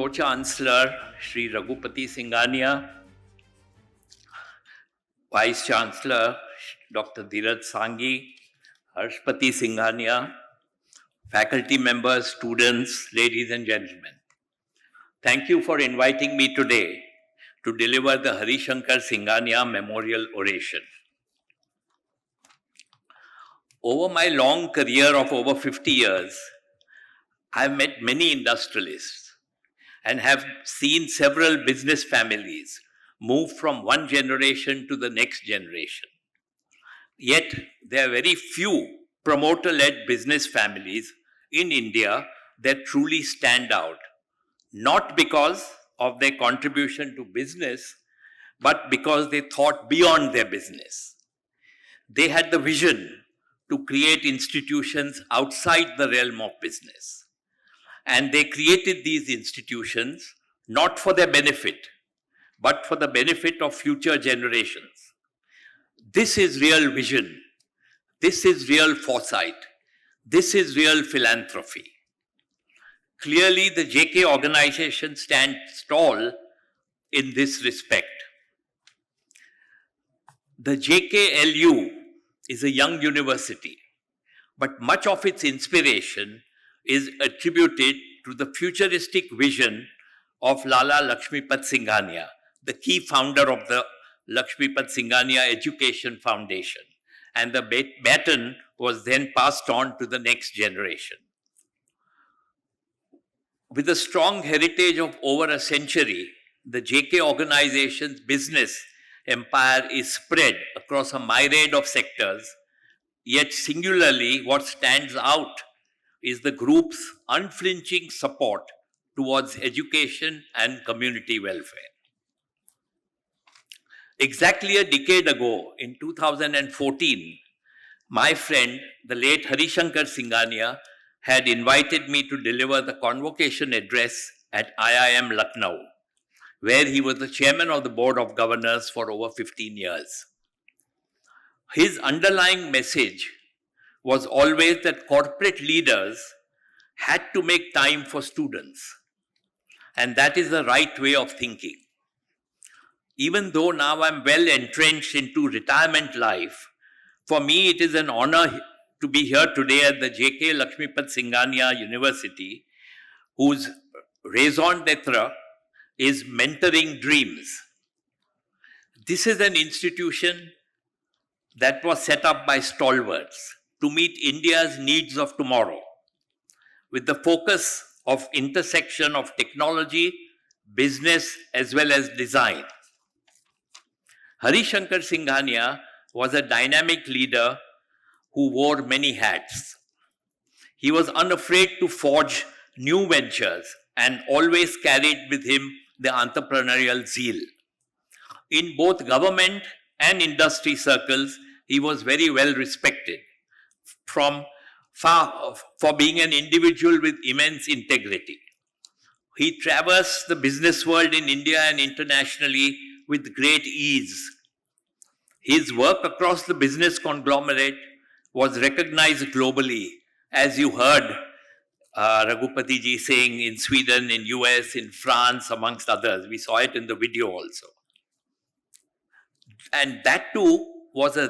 Pro-Chancellor Shri Singhania, Vice-Chancellor Dr. Dheeraj Sanghi, Harshpati Singhania, faculty members, students, ladies and gentlemen. Thank you for inviting me today to deliver the Harishankar Singhania Memorial Oration. Over my long career of over 50 years, I've met many industrialists and have seen several business families move from one generation to the next generation. Yet, there are very few promoter-led business families in India that truly stand out, not because of their contribution to business, but because they thought beyond their business. They had the vision to create institutions outside the realm of business. And they created these institutions not for their benefit, but for the benefit of future generations. This is real vision. This is real foresight. This is real philanthropy. Clearly, the JK organization stands tall in this respect. The JKLU is a young university, but much of its inspiration is attributed to the futuristic vision of Lala Lakshmipad Singhania, the key founder of the Lakshmipad Singhania Education Foundation, and the baton was then passed on to the next generation. With a strong heritage of over a century, the JK organization's business empire is spread across a myriad of sectors, yet singularly what stands out is the group's unflinching support towards education and community welfare. Exactly a decade ago, in 2014, my friend, the late Harishankar Singhania, had invited me to deliver the convocation address at IIM Lucknow, where he was the chairman of the Board of Governors for over 15 years. His underlying message was always that corporate leaders had to make time for students. And that is the right way of thinking. Even though now I'm well entrenched into retirement life, for me it is an honor to be here today at the JK Lakshmipad Singhania University, whose raison d'etre is mentoring dreams. This is an institution that was set up by stalwarts to meet India's needs of tomorrow, with the focus of intersection of technology, business, as well as design. Harishankar Singhania was a dynamic leader who wore many hats. He was unafraid to forge new ventures and always carried with him the entrepreneurial zeal. In both government and industry circles, he was very well respected for being an individual with immense integrity. He traversed the business world in India and internationally with great ease. His work across the business conglomerate was recognized globally, as you heard Raghupati ji saying in Sweden, in US, in France, amongst others. We saw it in the video also. And that too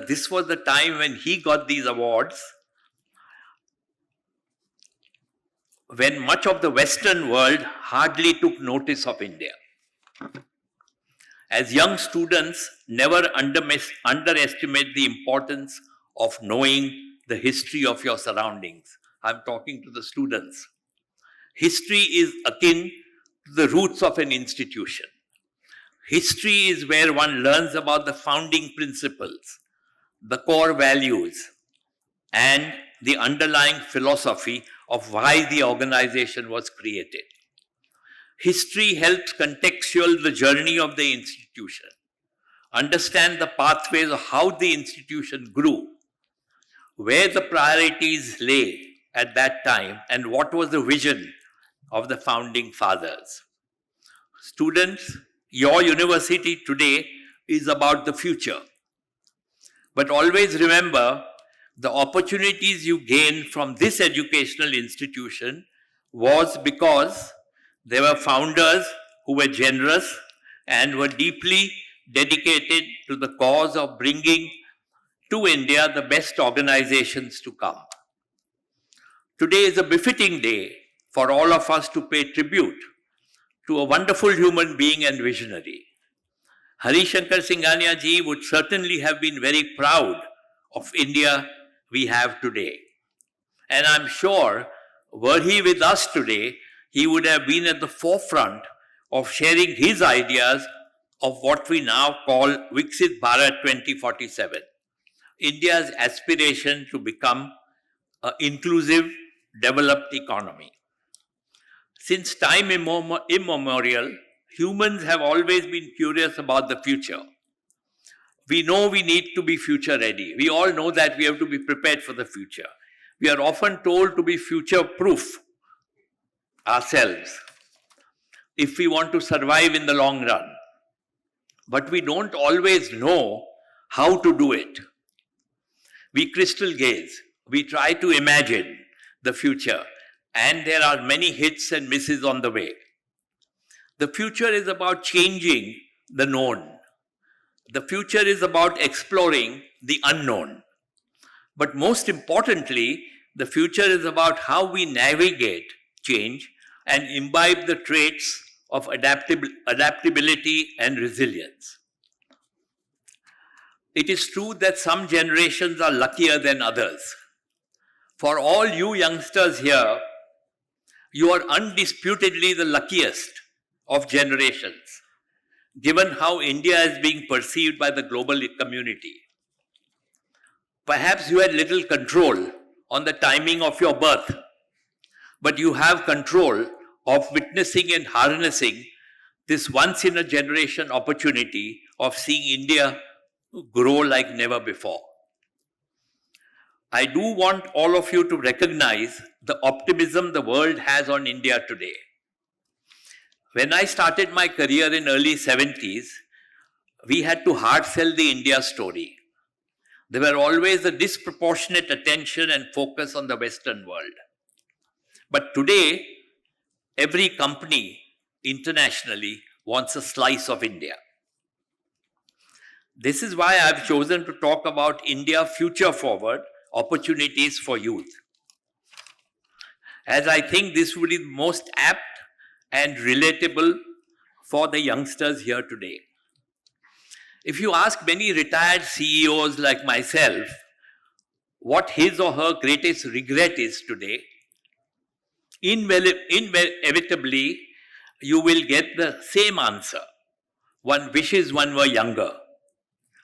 this was the time when he got these awards, when much of the Western world hardly took notice of India. As young students, never underestimate the importance of knowing the history of your surroundings. I'm talking to the students. History is akin to the roots of an institution. History is where one learns about the founding principles, the core values, and the underlying philosophy of why the organization was created. History helps contextualize the journey of the institution, understand the pathways of how the institution grew, where the priorities lay at that time, and what was the vision of the founding fathers. Students, your university today is about the future. But always remember, the opportunities you gain from this educational institution was because There were founders who were generous and were deeply dedicated to the cause of bringing to India the best organizations to come. Today is a befitting day for all of us to pay tribute to a wonderful human being and visionary. Hari Shankar Singhania ji would certainly have been very proud of India we have today. And I'm sure, were he with us today, he would have been at the forefront of sharing his ideas of what we now call Viksit Bharat 2047, India's aspiration to become an inclusive, developed economy. Since time immemorial, humans have always been curious about the future. We know we need to be future ready. We all know that we have to be prepared for the future. We are often told to be future proof ourselves if we want to survive in the long run. But we don't always know how to do it. We crystal gaze, we try to imagine the future, and there are many hits and misses on the way. The future is about changing the known. The future is about exploring the unknown. But most importantly, the future is about how we navigate change and imbibe the traits of adaptability and resilience. It is true that some generations are luckier than others. For all you youngsters here, you are undisputedly the luckiest of generations, given how India is being perceived by the global community. Perhaps you had little control on the timing of your birth, but you have control of witnessing and harnessing this once-in-a-generation opportunity of seeing India grow like never before. I do want all of you to recognize the optimism the world has on India today. When I started my career in early 70s, we had to hard sell the India story. There were always a disproportionate attention and focus on the Western world. But today, every company internationally wants a slice of India. This is why I've chosen to talk about India Future Forward, opportunities for youth, as I think this would be most apt and relatable for the youngsters here today. If you ask many retired CEOs like myself what his or her greatest regret is today, inevitably you will get the same answer. One wishes one were younger.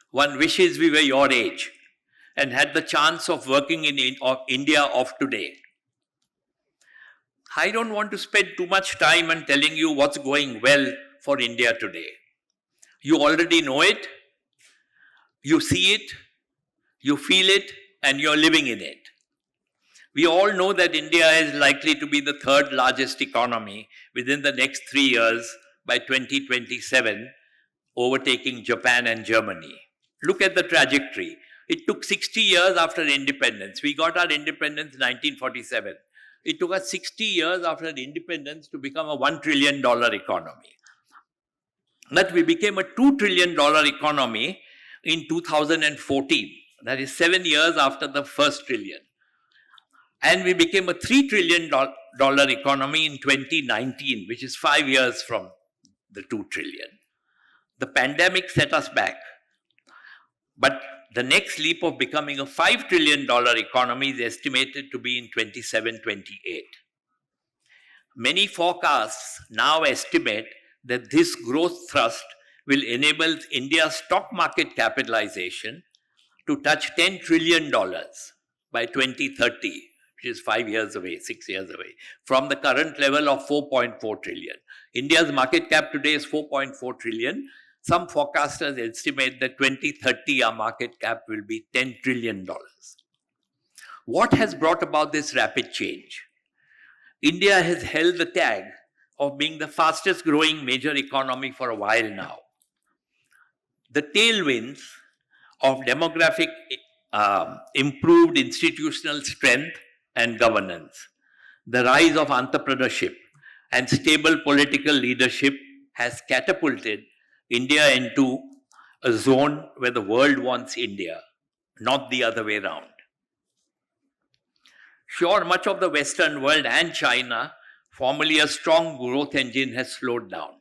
One wishes we were your age and had the chance of working in India of today. I don't want to spend too much time on telling you what's going well for India today. You already know it, you see it, you feel it, and you're living in it. We all know that India is likely to be the third largest economy within the next 3 years by 2027, overtaking Japan and Germany. Look at the trajectory. It took 60 years after independence. We got our independence in 1947. It took us 60 years after independence to become a $1 trillion economy. But we became a $2 trillion economy in 2014. That is 7 years after the first trillion. And we became a $3 trillion economy in 2019, which is 5 years from the 2 trillion. The pandemic set us back. But the next leap of becoming a $5 trillion economy is estimated to be in 27-28. Many forecasts now estimate that this growth thrust will enable India's stock market capitalization to touch $10 trillion by 2030, which is 5 years away, 6 years away, from the current level of 4.4 trillion. India's market cap today is 4.4 trillion. Some forecasters estimate that 2030 our market cap will be $10 trillion. What has brought about this rapid change? India has held the tag of being the fastest growing major economy for a while now. The tailwinds of demographic improved institutional strength and governance, the rise of entrepreneurship, and stable political leadership has catapulted India into a zone where the world wants India, not the other way around. Sure, much of the Western world and China, formerly a strong growth engine, has slowed down.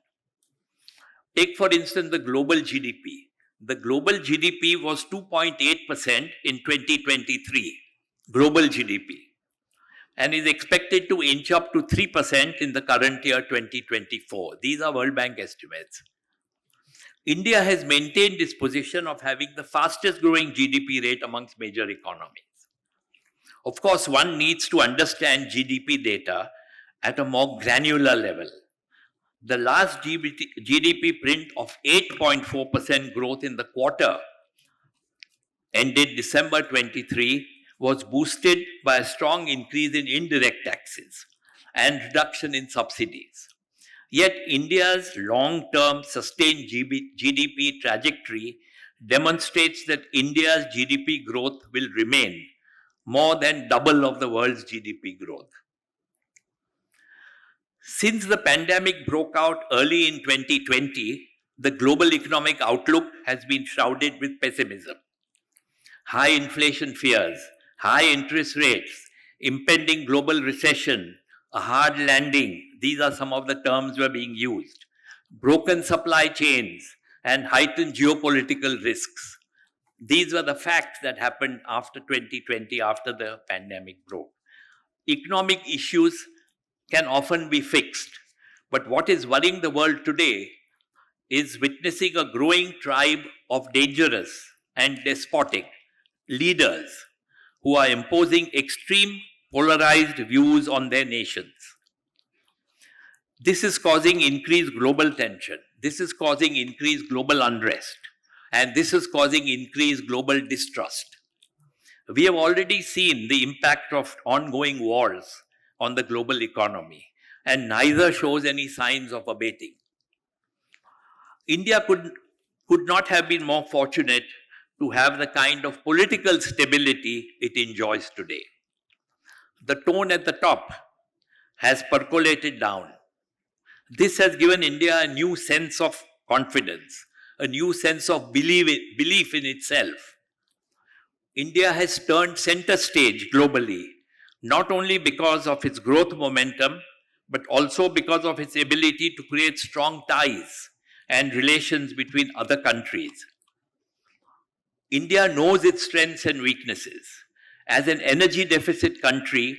Take, for instance, the global GDP. The global GDP was 2.8% in 2023, global GDP, and is expected to inch up to 3% in the current year 2024. These are World Bank estimates. India has maintained its position of having the fastest growing GDP rate amongst major economies. Of course, one needs to understand GDP data at a more granular level. The last GDP print of 8.4% growth in the quarter ended December 23 was boosted by a strong increase in indirect taxes and reduction in subsidies. Yet India's long-term sustained GDP trajectory demonstrates that India's GDP growth will remain more than double of the world's GDP growth. Since the pandemic broke out early in 2020, the global economic outlook has been shrouded with pessimism. High inflation fears, high interest rates, impending global recession, a hard landing, these are some of the terms were being used. Broken supply chains and heightened geopolitical risks. These were the facts that happened after 2020, after the pandemic broke. Economic issues can often be fixed, but what is worrying the world today is witnessing a growing tribe of dangerous and despotic leaders who are imposing extreme polarized views on their nations. This is causing increased global tension. This is causing increased global unrest. And this is causing increased global distrust. We have already seen the impact of ongoing wars on the global economy, and neither shows any signs of abating. India could not have been more fortunate to have the kind of political stability it enjoys today. The tone at the top has percolated down. This has given India a new sense of confidence, a new sense of belief in itself. India has turned center stage globally, not only because of its growth momentum, but also because of its ability to create strong ties and relations between other countries. India knows its strengths and weaknesses. As an energy deficit country,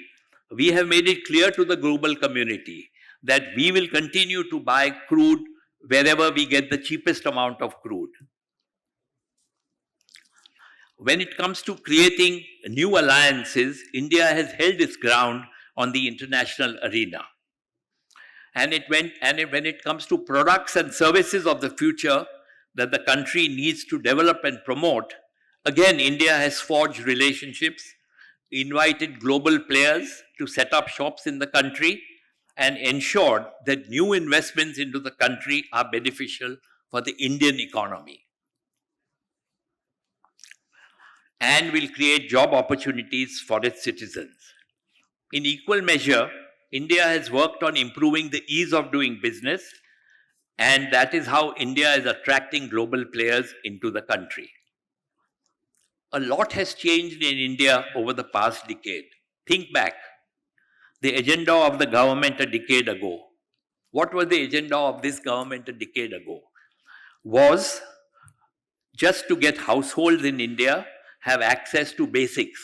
we have made it clear to the global community that we will continue to buy crude wherever we get the cheapest amount of crude. When it comes to creating new alliances, India has held its ground on the international arena. And when it comes to products and services of the future that the country needs to develop and promote, again, India has forged relationships, invited global players to set up shops in the country, and ensured that new investments into the country are beneficial for the Indian economy and will create job opportunities for its citizens. In equal measure, India has worked on improving the ease of doing business, and that is how India is attracting global players into the country. A lot has changed in India over the past decade. Think back. The agenda of the government a decade ago. What was the agenda of this government a decade ago? Was just to get households in India have access to basics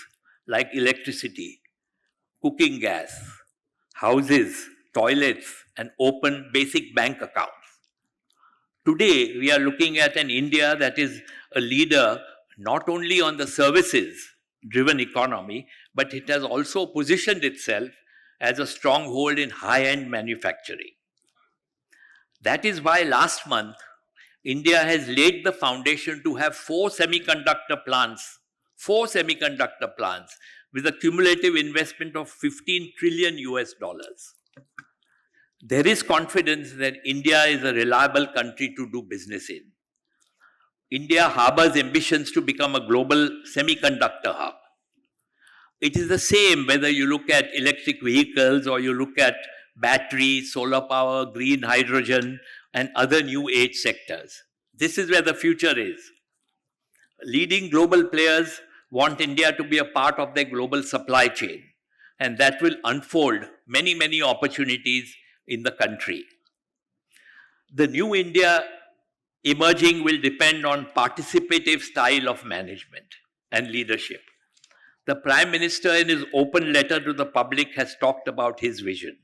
like electricity, cooking gas, houses, toilets, and open basic bank accounts. Today, we are looking at an India that is a leader not only on the services-driven economy, but it has also positioned itself as a stronghold in high-end manufacturing. That is why last month, India has laid the foundation to have four semiconductor plants with a cumulative investment of $15 trillion US. There is confidence that India is a reliable country to do business in. India harbors ambitions to become a global semiconductor hub. It is the same whether you look at electric vehicles or you look at battery, solar power, green hydrogen, and other new age sectors. This is where the future is. Leading global players want India to be a part of their global supply chain, and that will unfold many, many opportunities in the country. The new India emerging will depend on participative style of management and leadership. The Prime Minister, in his open letter to the public, has talked about his vision,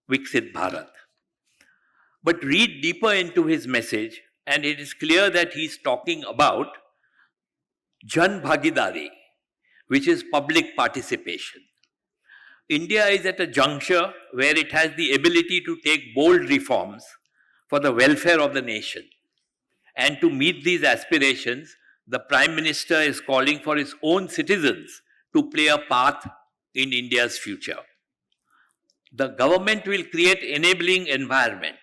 Viksit Bharat. But read deeper into his message, and it is clear that he's talking about Jan Bhagidari, which is public participation. India is at a juncture where it has the ability to take bold reforms for the welfare of the nation. And to meet these aspirations, the Prime Minister is calling for his own citizens to play a part in India's future. The government will create enabling environment,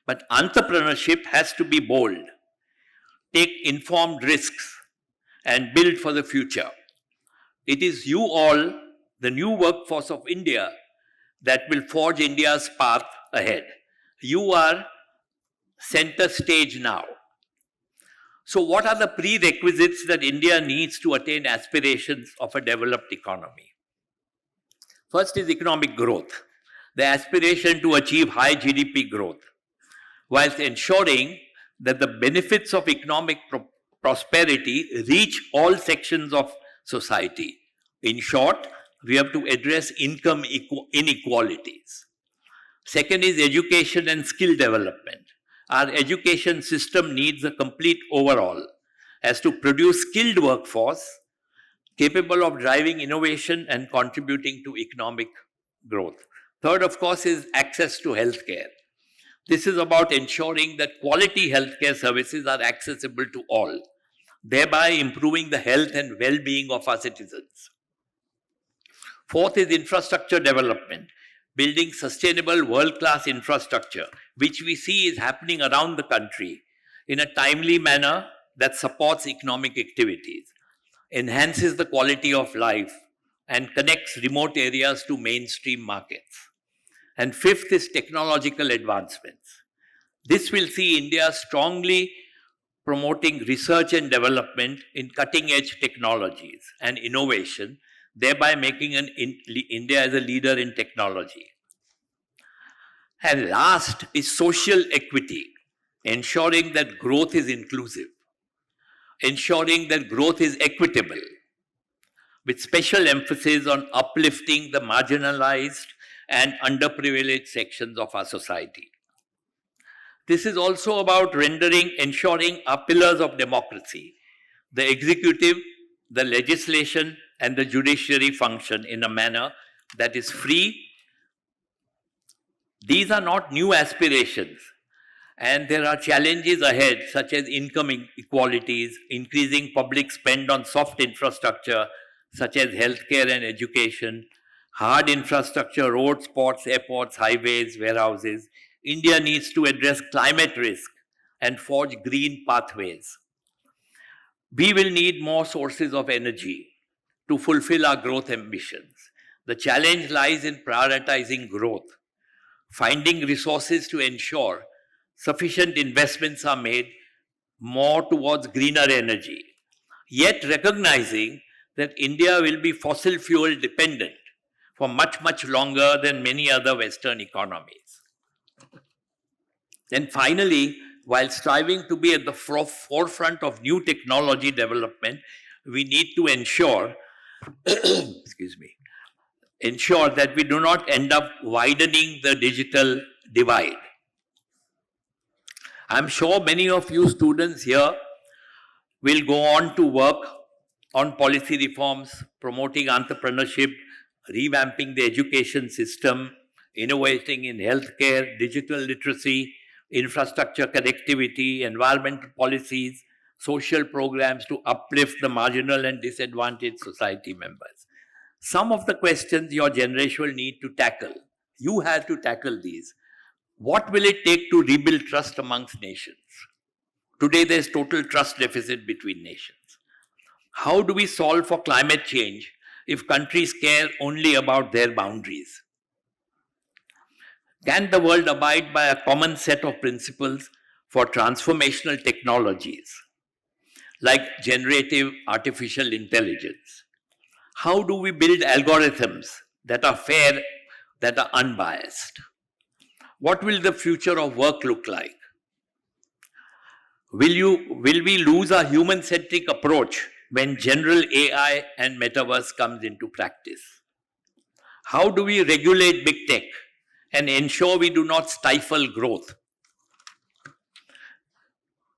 but entrepreneurship has to be bold, take informed risks, and build for the future. It is you all, the new workforce of India, that will forge India's path ahead. You are center stage now. So what are the prerequisites that India needs to attain aspirations of a developed economy? First is economic growth, the aspiration to achieve high GDP growth, whilst ensuring that the benefits of economic prosperity reach all sections of society. In short, we have to address income inequalities. Second is education and skill development. Our education system needs a complete overhaul as to produce skilled workforce capable of driving innovation and contributing to economic growth. Third, of course, is access to healthcare. This is about ensuring that quality healthcare services are accessible to all, thereby improving the health and well-being of our citizens. Fourth is infrastructure development, building sustainable world-class infrastructure, which we see is happening around the country in a timely manner that supports economic activities, enhances the quality of life, and connects remote areas to mainstream markets. And fifth is technological advancements. This will see India strongly promoting research and development in cutting-edge technologies and innovation, thereby making India as a leader in technology. And last is social equity, ensuring that growth is inclusive, ensuring that growth is equitable, with special emphasis on uplifting the marginalized and underprivileged sections of our society. This is also about ensuring our pillars of democracy, the executive, the legislation, and the judiciary function in a manner that is free. These are not new aspirations, and there are challenges ahead, such as income inequalities, increasing public spend on soft infrastructure, such as healthcare and education, hard infrastructure, roads, ports, airports, highways, warehouses. India needs to address climate risk and forge green pathways. We will need more sources of energy to fulfill our growth ambitions. The challenge lies in prioritizing growth, finding resources to ensure sufficient investments are made more towards greener energy, yet recognizing that India will be fossil fuel dependent for much, much longer than many other Western economies. And finally, while striving to be at the forefront of new technology development, we need to ensure ensure that we do not end up widening the digital divide. I'm sure many of you students here will go on to work on policy reforms, promoting entrepreneurship, revamping the education system, innovating in healthcare, digital literacy, infrastructure connectivity, environmental policies, social programs to uplift the marginal and disadvantaged society members. Some of the questions your generation will need to tackle. You have to tackle these. What will it take to rebuild trust amongst nations? Today, there's total trust deficit between nations. How do we solve for climate change if countries care only about their boundaries? Can the world abide by a common set of principles for transformational technologies like generative artificial intelligence? How do we build algorithms that are fair, that are unbiased? What will the future of work look like? Will we lose our human-centric approach when general AI and metaverse comes into practice? How do we regulate big tech and ensure we do not stifle growth?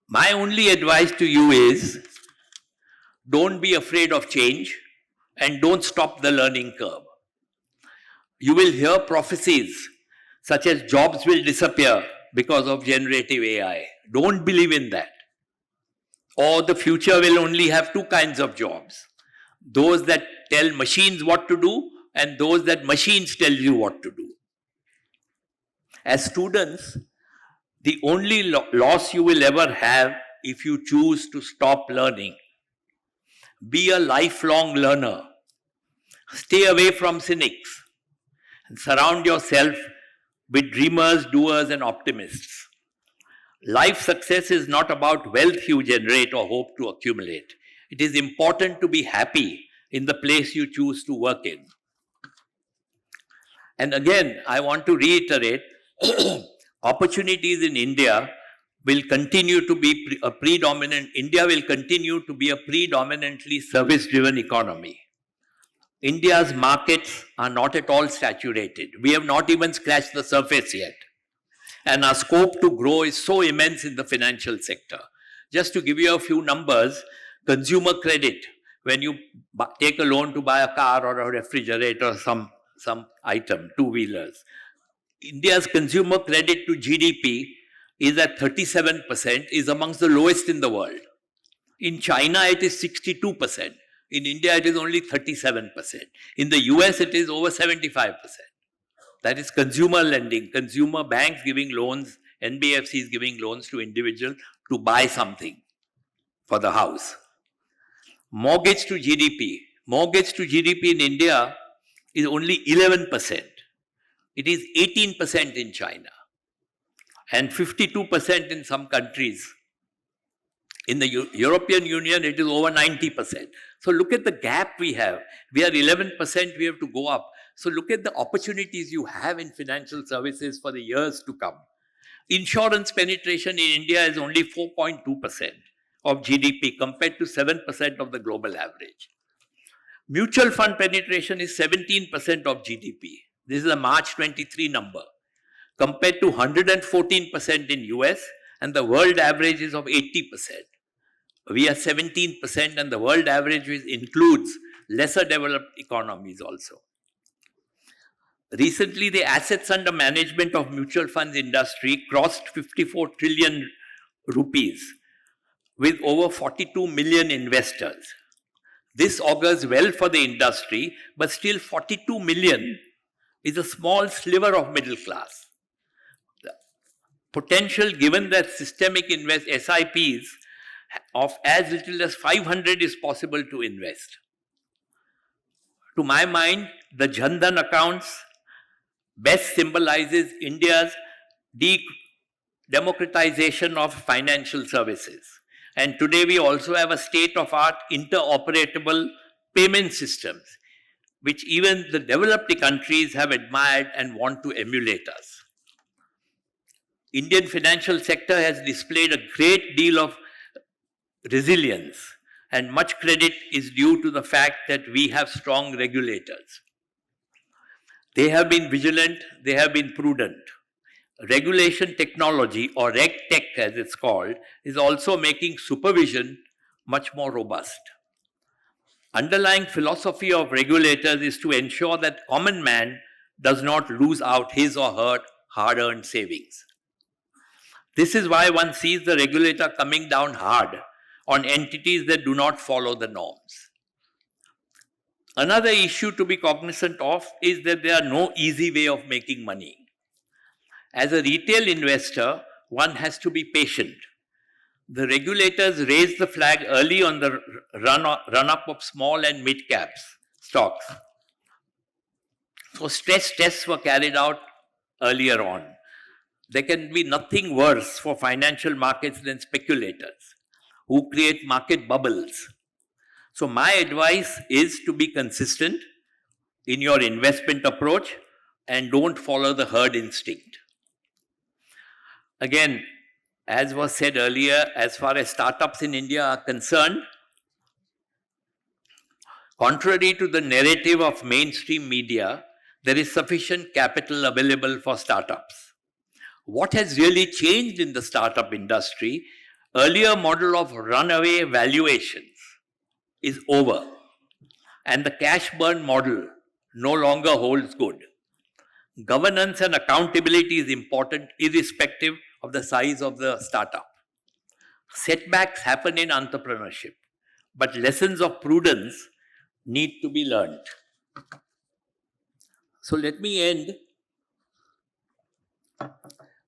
My only advice to you is don't be afraid of change and don't stop the learning curve. You will hear prophecies such as jobs will disappear because of generative AI. Don't believe in that. Or the future will only have two kinds of jobs: those that tell machines what to do and those that machines tell you what to do. As students, the only loss you will ever have if you choose to stop learning. Be a lifelong learner. Stay away from cynics and surround yourself with dreamers, doers, and optimists. Life success is not about wealth you generate or hope to accumulate. It is important to be happy in the place you choose to work in. And again, I want to reiterate, opportunities in India will continue to be India will continue to be a predominantly service-driven economy. India's markets are not at all saturated. We have not even scratched the surface yet. And our scope to grow is so immense in the financial sector. Just to give you a few numbers, consumer credit, when you take a loan to buy a car or a refrigerator or some item, two-wheelers, India's consumer credit to GDP is at 37%, is amongst the lowest in the world. In China, it is 62%. In India, it is only 37%. In the US, it is over 75%. That is consumer lending, consumer banks giving loans, NBFCs giving loans to individuals to buy something for the house. Mortgage to GDP. Mortgage to GDP in India is only 11%. It is 18% in China and 52% in some countries. In the European Union, it is over 90%. So look at the gap we have. We are 11%, we have to go up. So look at the opportunities you have in financial services for the years to come. Insurance penetration in India is only 4.2% of GDP compared to 7% of the global average. Mutual fund penetration is 17% of GDP. This is a March 23 number, compared to 114% in US, and the world average is of 80%. We are 17%, and the world average includes lesser developed economies also. Recently, the assets under management of mutual funds industry crossed 54 trillion rupees with over 42 million investors. This augurs well for the industry, but still 42 million is a small sliver of middle class. The potential, given that systemic SIPs of as little as 500 is possible to invest. To my mind, the Jan Dhan accounts best symbolizes India's democratization of financial services. And today we also have a state-of-art interoperable payment systems, which even the developed countries have admired and want to emulate us. Indian financial sector has displayed a great deal of resilience, and much credit is due to the fact that we have strong regulators. They have been vigilant, they have been prudent. Regulation technology, or RegTech as it's called, is also making supervision much more robust. Underlying philosophy of regulators is to ensure that common man does not lose out his or her hard-earned savings. This is why one sees the regulator coming down hard on entities that do not follow the norms. Another issue to be cognizant of is that there are no easy way of making money. As a retail investor, one has to be patient. The regulators raised the flag early on the run-up of small and mid-caps stocks. So stress tests were carried out earlier on. There can be nothing worse for financial markets than speculators who create market bubbles. So my advice is to be consistent in your investment approach and don't follow the herd instinct. Again, as was said earlier, as far as startups in India are concerned, contrary to the narrative of mainstream media, there is sufficient capital available for startups. What has really changed in the startup industry, earlier model of runaway valuations is over, and the cash burn model no longer holds good. Governance and accountability is important irrespective of the size of the startup. Setbacks happen in entrepreneurship, but lessons of prudence need to be learned. So let me end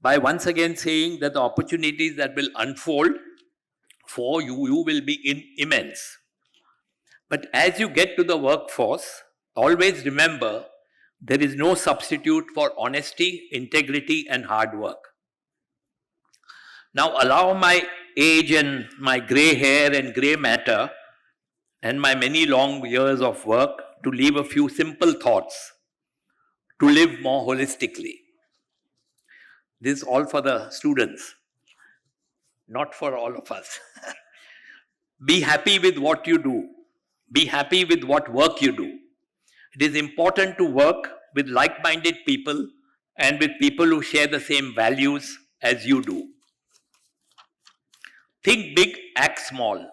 by once again saying that the opportunities that will unfold for you will be immense. But as you get to the workforce, always remember there is no substitute for honesty, integrity, and hard work. Now, allow my age and my gray hair and gray matter and my many long years of work to leave a few simple thoughts to live more holistically. This is all for the students, not for all of us. Be happy with what you do. Be happy with what work you do. It is important to work with like-minded people and with people who share the same values as you do. Think big, act small.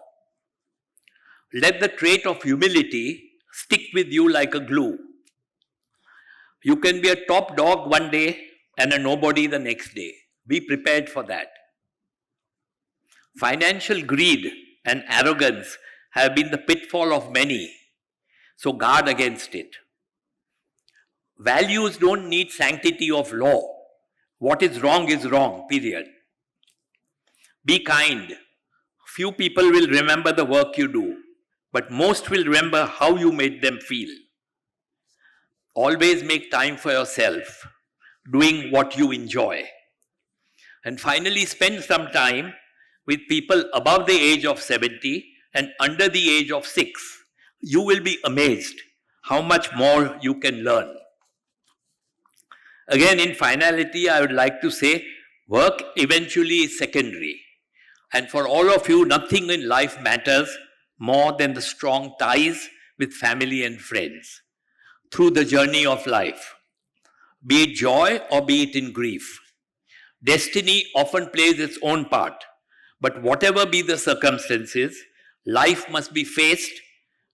Let the trait of humility stick with you like a glue. You can be a top dog one day and a nobody the next day. Be prepared for that. Financial greed and arrogance have been the pitfall of many, so guard against it. Values don't need sanctity of law. What is wrong, period. Be kind. Few people will remember the work you do, but most will remember how you made them feel. Always make time for yourself, doing what you enjoy. And finally, spend some time with people above the age of 70 and under the age of 6. You will be amazed how much more you can learn. Again, in finality, I would like to say, work eventually is secondary. And for all of you, nothing in life matters more than the strong ties with family and friends through the journey of life, be it joy or be it in grief. Destiny often plays its own part, but whatever be the circumstances, life must be faced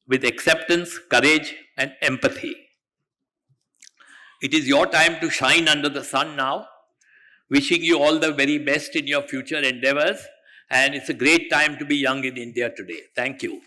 with acceptance, courage, and empathy. It is your time to shine under the sun now. Wishing you all the very best in your future endeavors. And it's a great time to be young in India today. Thank you.